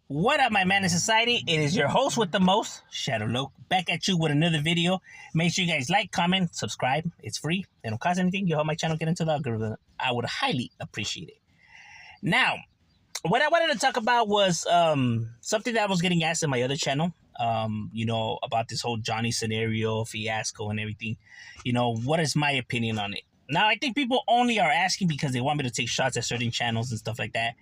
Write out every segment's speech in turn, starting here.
What up, my man in society? It is your host with the most, Shadow Loke, back at you with another video. Make sure you guys like, comment, subscribe. It's free. They don't cost anything. You help my channel get into the algorithm. I would highly appreciate it. Now, what I wanted to talk about was something that I was getting asked in my other channel. About this whole Johnny scenario, fiasco, and everything. What is my opinion on it? Now, I think people only are asking because they want me to take shots at certain channels and stuff like that.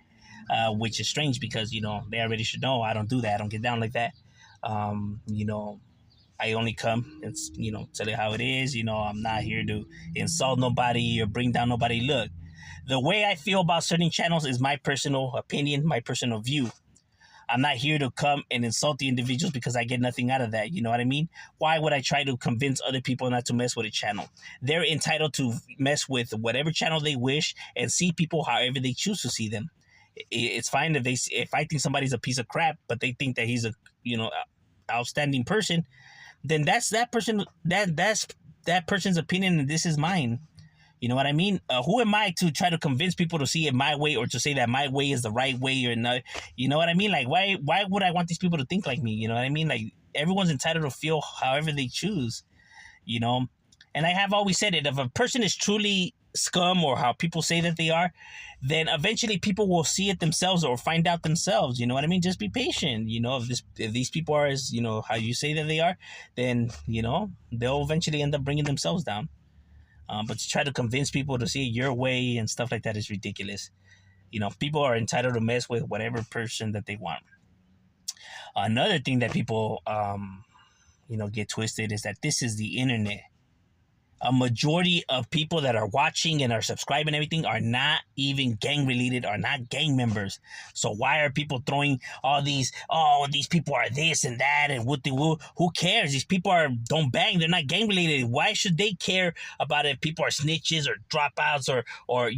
Which is strange because, they already should know I don't do that. I don't get down like that. I only come and, tell you how it is. I'm not here to insult nobody or bring down nobody. Look, the way I feel about certain channels is my personal opinion, my personal view. I'm not here to come and insult the individuals because I get nothing out of that. You know what I mean? Why would I try to convince other people not to mess with a channel? They're entitled to mess with whatever channel they wish and see people however they choose to see them. It's fine if I think somebody's a piece of crap, but they think that he's a outstanding person, then that's that person that's that person's opinion, and this is mine. You know what I mean? Who am I to try to convince people to see it my way or to say that my way is the right way or not? You know what I mean? Like why would I want these people to think like me? You know what I mean? Like everyone's entitled to feel however they choose. And I have always said it. If a person is truly scum or how people say that they are, then eventually people will see it themselves or find out themselves. You know what I mean? Just be patient. If these people are as how you say that they are, then they'll eventually end up bringing themselves down. But to try to convince people to see it your way and stuff like that is ridiculous. People are entitled to mess with whatever person that they want. Another thing that people get twisted is that this is the internet. A majority of people that are watching and are subscribing and everything are not even gang related, are not gang members. So why are people throwing all these, these people are this and that and what they will? Who cares? These people don't bang. They're not gang related. Why should they care about if people are snitches or dropouts or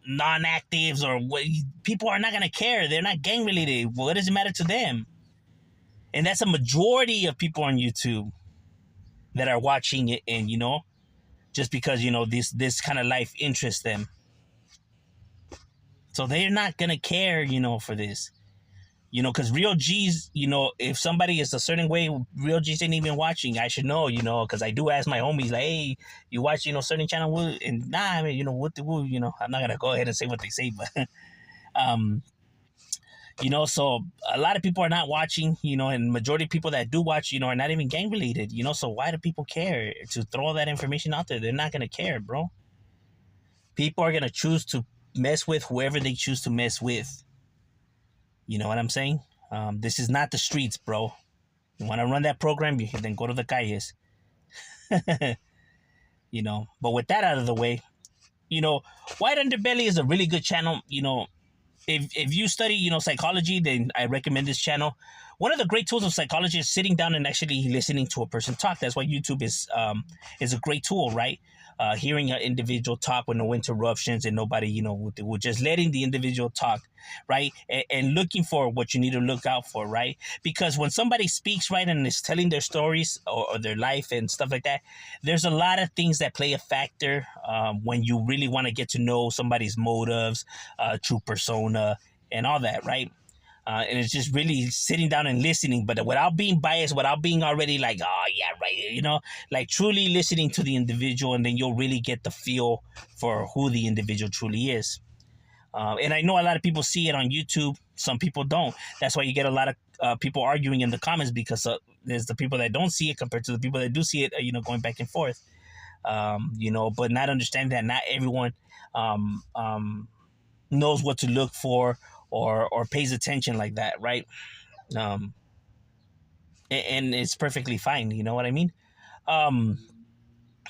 non-actives or what? People are not going to care. They're not gang related. What does it matter to them? And that's a majority of people on YouTube that are watching it, and just because this kind of life interests them, so they're not gonna care for this, because real G's, if somebody is a certain way, real G's ain't even watching. I should know, because I do ask my homies, like, hey, you watch certain channel, and nah, I mean, what the I'm not gonna go ahead and say what they say, but so a lot of people are not watching, and majority of people that do watch, are not even gang related, so why do people care to throw all that information out there? They're not going to care, bro. People are going to choose to mess with whoever they choose to mess with. You know what I'm saying? This is not the streets, bro. You want to run that program, you can then go to the calles. But with that out of the way, White Underbelly is a really good channel, If you study, psychology, then I recommend this channel. One of the great tools of psychology is sitting down and actually listening to a person talk. That's why YouTube is a great tool, right? Hearing an individual talk with no interruptions and nobody, with just letting the individual talk, right? And looking for what you need to look out for, right? Because when somebody speaks, right, and is telling their stories or their life and stuff like that, there's a lot of things that play a factor when you really want to get to know somebody's motives, true persona, and all that, right? And it's just really sitting down and listening, but without being biased, without being already like, oh, yeah, right, like truly listening to the individual, and then you'll really get the feel for who the individual truly is. And I know a lot of people see it on YouTube. Some people don't. That's why you get a lot of people arguing in the comments, because there's the people that don't see it compared to the people that do see it, going back and forth. But not understanding that not everyone knows what to look for or pays attention like that, right? And it's perfectly fine, you know what I mean?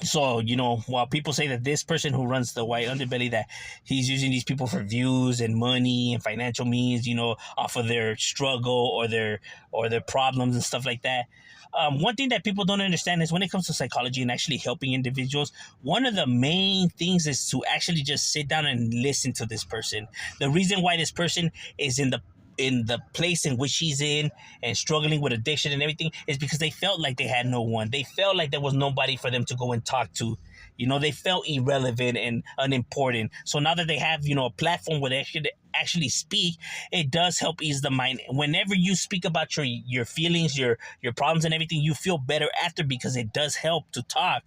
So, while people say that this person who runs the White Underbelly, that he's using these people for views and money and financial means, off of their struggle or their problems and stuff like that. One thing that people don't understand is when it comes to psychology and actually helping individuals, one of the main things is to actually just sit down and listen to this person. The reason why this person is in the place in which he's in and struggling with addiction and everything is because they felt like they had no one. They felt like there was nobody for them to go and talk to, You know, they felt irrelevant and unimportant. So now that they have, you know, a platform where they should actually speak, it does help ease the mind. Whenever you speak about your feelings, your problems and everything, you feel better after, because it does help to talk.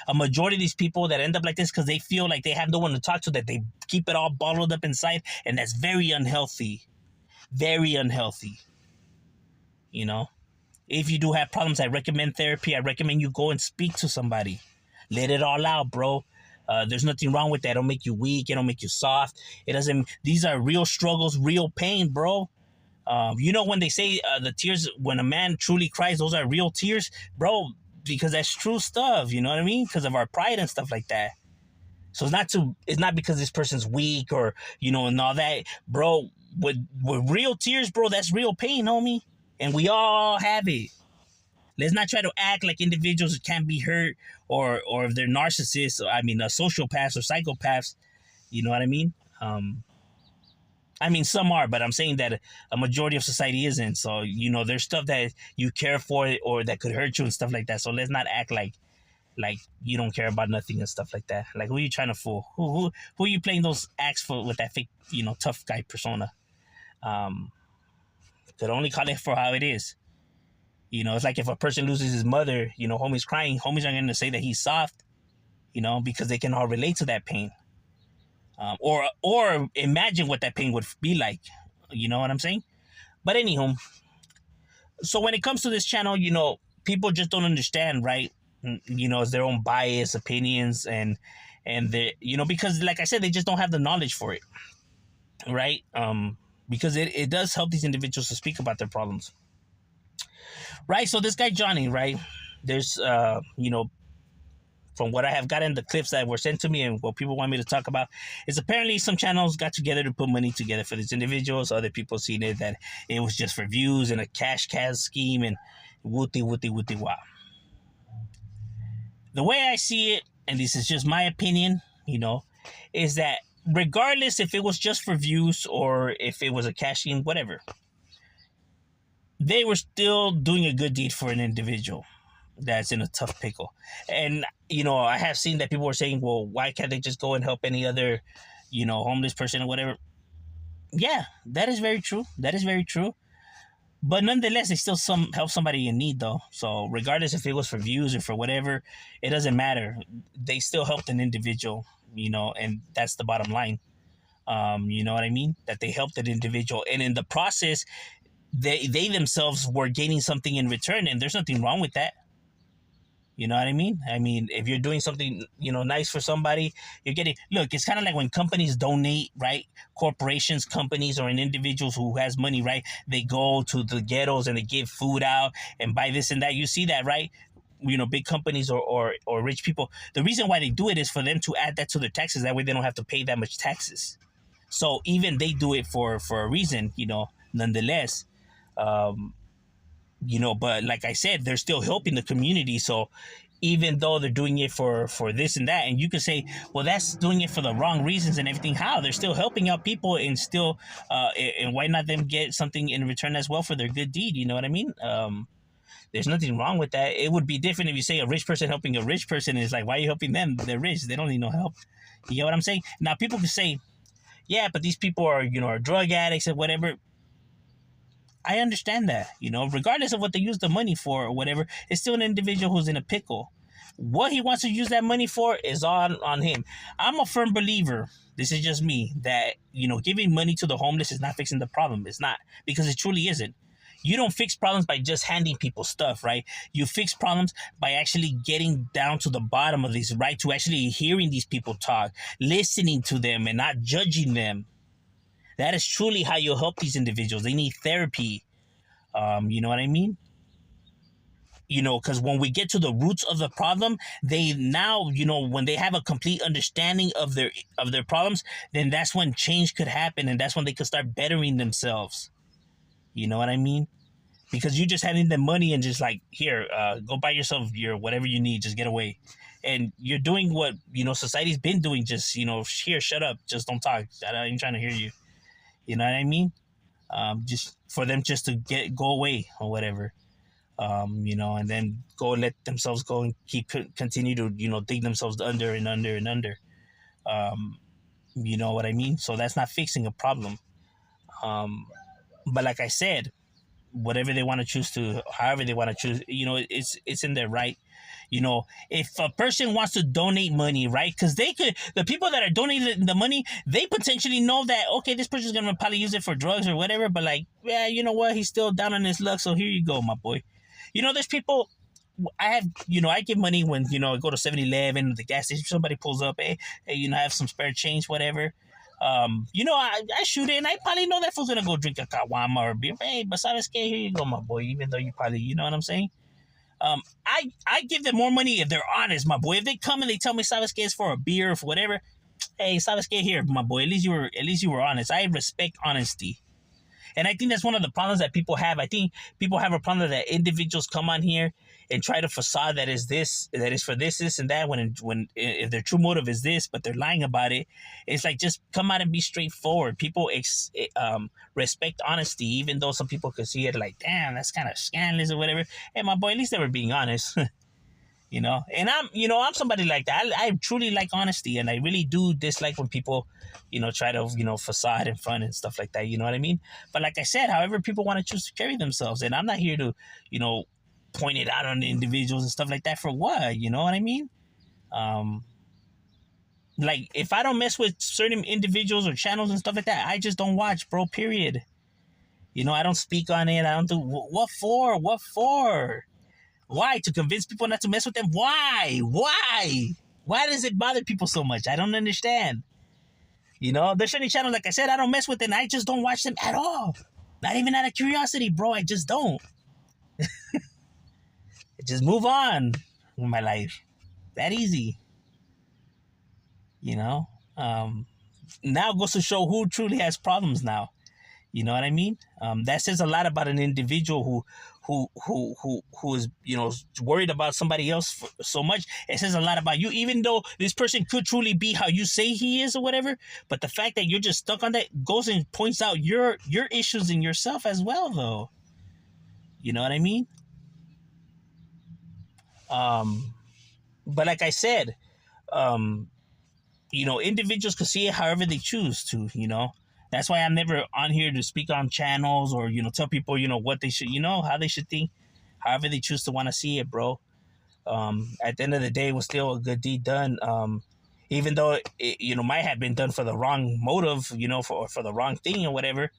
A majority of these people that end up like this because they feel like they have no one to talk to, that they keep it all bottled up inside, and that's very unhealthy. Very unhealthy. You know, if you do have problems, I recommend therapy. I recommend you go and speak to somebody. Let it all out, bro. There's nothing wrong with that. It don't make you weak. It don't make you soft. It doesn't. These are real struggles, real pain, bro. You know, when they say the tears, when a man truly cries, those are real tears, bro, because that's true stuff. You know what I mean? Because of our pride and stuff like that. So it's not because this person's weak or, you know, and all that, bro. With real tears, bro, that's real pain, homie. And we all have it. Let's not try to act like individuals can't be hurt, or if they're narcissists, I mean, sociopaths or psychopaths. You know what I mean? I mean, some are, but I'm saying that a majority of society isn't. So, you know, there's stuff that you care for or that could hurt you and stuff like that. So let's not act like you don't care about nothing and stuff like that. Like, who are you trying to fool? Who are you playing those acts for with that fake, you know, tough guy persona? Could only call it for how it is. You know, it's like if a person loses his mother, you know, homie's crying, homies are going to say that he's soft, you know, because they can all relate to that pain. Or imagine what that pain would be like. You know what I'm saying? But anyhow, so when it comes to this channel, you know, people just don't understand, right? You know, it's their own bias, opinions, and they, you know, because like I said, they just don't have the knowledge for it, right? Because it does help these individuals to speak about their problems, right? So this guy Johnny, right? There's you know, from what I have gotten, the clips that were sent to me and what people want me to talk about, is apparently some channels got together to put money together for these individuals. Other people seen it that it was just for views and a cash cow scheme and wooty wow. The way I see it, and this is just my opinion, you know, is that regardless if it was just for views or if it was a cash scheme, whatever, they were still doing a good deed for an individual that's in a tough pickle. And, you know, I have seen that people were saying, well, why can't they just go and help any other, you know, homeless person or whatever? Yeah, that is very true. That is very true. But nonetheless, they still help somebody in need, though. So regardless if it was for views or for whatever, it doesn't matter. They still helped an individual, you know, and that's the bottom line. You know what I mean? That they helped an individual. And in the process, they themselves were gaining something in return. And there's nothing wrong with that. You know what I mean? I mean, if you're doing something, you know, nice for somebody, you're getting, look, it's kind of like when companies donate, right? Corporations, companies, or an individuals who has money, right? They go to the ghettos and they give food out and buy this and that. You see that, right? You know, big companies or rich people. The reason why they do it is for them to add that to their taxes. That way they don't have to pay that much taxes. So even they do it for a reason, you know, nonetheless. You know, but like I said, they're still helping the community. So even though they're doing it for this and that, and you could say, well, that's doing it for the wrong reasons and everything. How? They're still helping out people, and still, and why not them get something in return as well for their good deed? You know what I mean? There's nothing wrong with that. It would be different if you say a rich person helping a rich person, and it's like, why are you helping them? They're rich. They don't need no help. You get what I'm saying? Now, people can say, yeah, but these people are, you know, are drug addicts and whatever. I understand that, you know, regardless of what they use the money for or whatever, it's still an individual who's in a pickle. What he wants to use that money for is on him. I'm a firm believer, this is just me, that, you know, giving money to the homeless is not fixing the problem. It's not, because it truly isn't. You don't fix problems by just handing people stuff, right? You fix problems by actually getting down to the bottom of this, right? To actually hearing these people talk, listening to them and not judging them. That is truly how you help these individuals. They need therapy. You know what I mean? You know, because when we get to the roots of the problem, they now, you know, when they have a complete understanding of their problems, then that's when change could happen, and that's when they could start bettering themselves. You know what I mean? Because you just handing them money and just like, here, go buy yourself your whatever you need, just get away. And you're doing what, you know, society's been doing, just, you know, here, shut up, just don't talk. I ain't trying to hear you. You know what I mean? Just for them just to go away or whatever. And then go let themselves go and continue to dig themselves under and under and under. You know what I mean? So that's not fixing a problem. But like I said, whatever they want to choose to, however they want to choose, it's in their right. If a person wants to donate money, right? Because the people that are donating the money, they potentially know that, okay, this person's going to probably use it for drugs or whatever, but like, yeah, you know what? He's still down on his luck. So here you go, my boy. There's people, I give money when, I go to 7-Eleven, the gas station, somebody pulls up, hey, I have some spare change, whatever. I shoot it, and I probably know that fool's gonna go drink a kawama or a beer. Hey, but sabes que, here you go, my boy. Even though you probably, you know what I'm saying. I give them more money if they're honest, my boy. If they come and they tell me sabes que is for a beer or for whatever, hey, sabes que here, my boy. At least you were honest. I respect honesty. And I think that's one of the problems that people have. I think people have a problem that individuals come on here and try to facade that is for this, and that. When if their true motive is this, but they're lying about it, it's like, just come out and be straightforward. People respect honesty, even though some people could see it like, damn, that's kind of scandalous or whatever. Hey, my boy, at least they were being honest. And I'm somebody like that. I truly like honesty, and I really do dislike when people, try to, facade in front and stuff like that. You know what I mean? But like I said, however people want to choose to carry themselves, and I'm not here to, point it out on the individuals and stuff like that for what, you know what I mean? Like, if I don't mess with certain individuals or channels and stuff like that, I just don't watch, bro, period. I don't speak on it. I don't do, what for? What for? Why? To convince people not to mess with them? Why? Why does it bother people so much? I don't understand. There's certain channels, like I said, I don't mess with them. I just don't watch them at all. Not even out of curiosity, bro. I just don't. Just move on with my life. That easy. Now it goes to show who truly has problems now. You know what I mean? That says a lot about an individual who is, worried about somebody else so much. It says a lot about you, even though this person could truly be how you say he is or whatever. But the fact that you're just stuck on that goes and points out your issues in yourself as well, though. You know what I mean? But like I said, individuals can see it however they choose to, That's why I'm never on here to speak on channels or, tell people, what they should, how they should think, however they choose to want to see it, bro. At the end of the day, it was still a good deed done. Even though it, might have been done for the wrong motive, for the wrong thing or whatever,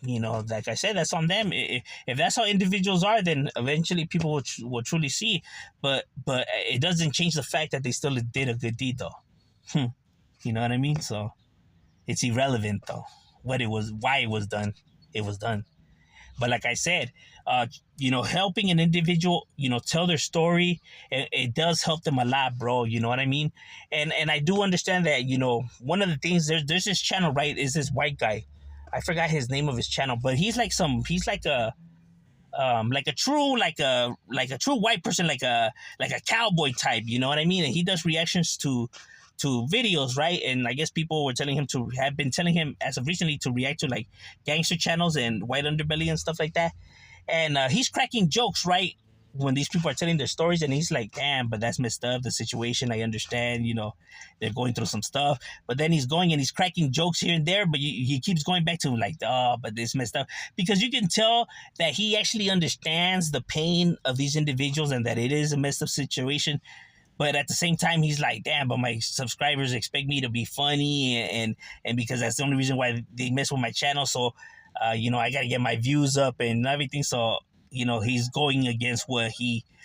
like I said, that's on them. If that's how individuals are, then eventually people will truly see. But it doesn't change the fact that they still did a good deed, though. You know what I mean? So it's irrelevant, though, why it was done. It was done. But like I said, helping an individual, tell their story, it does help them a lot, bro. You know what I mean? And I do understand that, one of the things, there's this channel, right, is this white guy. I forgot his name of his channel, but he's like a true white person, like a cowboy type, you know what I mean? And he does reactions to videos, right? And I guess people have been telling him as of recently to react to like gangster channels and white underbelly and stuff like that. And he's cracking jokes, right, when these people are telling their stories, and he's like, damn, but that's messed up, the situation. I understand, they're going through some stuff. But then he's going and he's cracking jokes here and there, but he keeps going back to like, oh, but this messed up. Because you can tell that he actually understands the pain of these individuals and that it is a messed up situation. But at the same time, he's like, damn, but my subscribers expect me to be funny, and because that's the only reason why they mess with my channel. So, I got to get my views up and everything. So, he's going against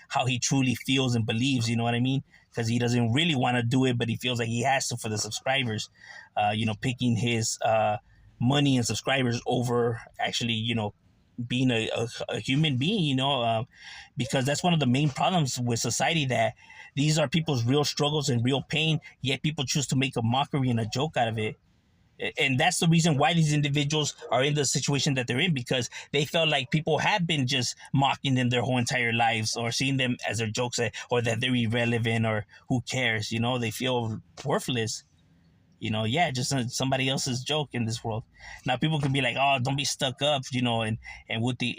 how he truly feels and believes, you know what I mean? Because he doesn't really want to do it, but he feels like he has to for the subscribers, picking his money and subscribers over actually, being a human being, because that's one of the main problems with society, that these are people's real struggles and real pain, yet people choose to make a mockery and a joke out of it. And that's the reason why these individuals are in the situation that they're in, because they felt like people have been just mocking them their whole entire lives, or seeing them as their jokes, or that they're irrelevant, or who cares, they feel worthless. Yeah, just somebody else's joke in this world. Now people can be like, "Oh, don't be stuck up," and with the,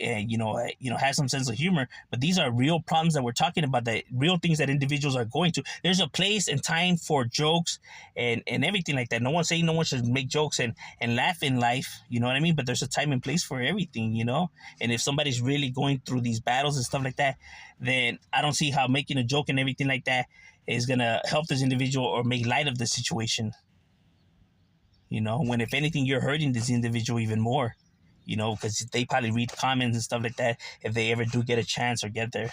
have some sense of humor. But these are real problems that we're talking about, that real things that individuals are going to. There's a place and time for jokes and everything like that. No one's saying no one should make jokes and laugh in life. You know what I mean? But there's a time and place for everything. And if somebody's really going through these battles and stuff like that, then I don't see how making a joke and everything like that is gonna help this individual or make light of the situation. When if anything, you're hurting this individual even more, because they probably read comments and stuff like that if they ever do get a chance or get there,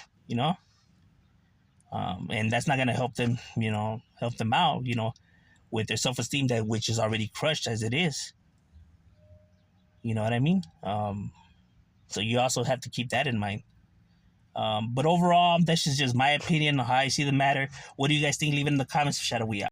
and that's not going to help them out, with their self-esteem, that which is already crushed as it is. You know what I mean? So you also have to keep that in mind. But overall, that's just my opinion on how I see the matter. What do you guys think? Leave it in the comments. Shadow, we out.